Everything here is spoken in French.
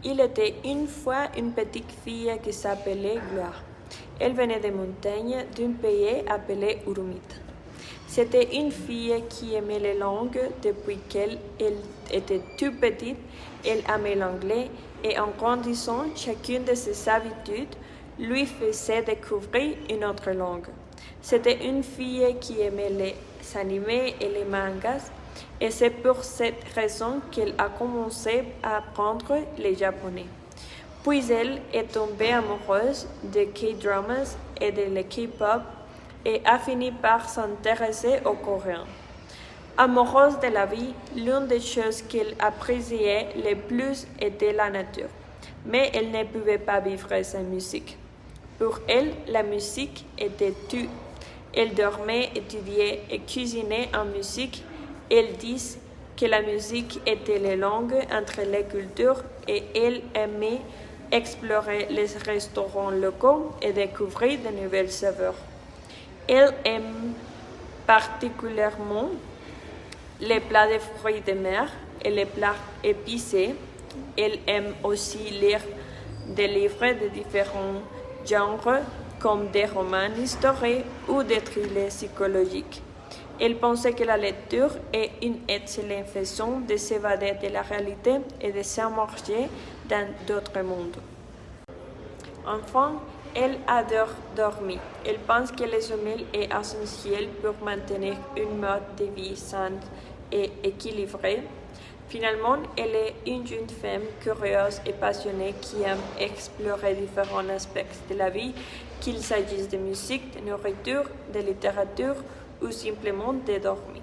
Il était une fois une petite fille qui s'appelait Gloire. Elle venait des montagnes d'un pays appelé Urumit. C'était une fille qui aimait les langues depuis qu'elle était toute petite. Elle aimait l'anglais et en grandissant, chacune de ses habitudes lui faisait découvrir une autre langue. C'était une fille qui aimait les animés et les mangas et c'est pour cette raison qu'elle a commencé à apprendre le japonais. Puis elle est tombée amoureuse des K-dramas et de la K-pop et a fini par s'intéresser au coréen. Amoureuse de la vie, l'une des choses qu'elle appréciait le plus était la nature, mais elle ne pouvait pas vivre sans musique. Pour elle, la musique était tout. Elle dormait, étudiait et cuisinait en musique. Elle dit que la musique était la langue entre les cultures et elle aimait explorer les restaurants locaux et découvrir de nouvelles saveurs. Elle aime particulièrement les plats de fruits de mer et les plats épicés. Elle aime aussi lire des livres de différents genres comme des romans historiques ou des thrillers psychologiques. Elle pensait que la lecture est une excellente façon de s'évader de la réalité et de s'immerger dans d'autres mondes. Enfin, elle adore dormir. Elle pense que le sommeil est essentiel pour maintenir un mode de vie sain et équilibré. Finalement, elle est une jeune femme curieuse et passionnée qui aime explorer différents aspects de la vie, qu'il s'agisse de musique, de nourriture, de littérature ou simplement de dormir.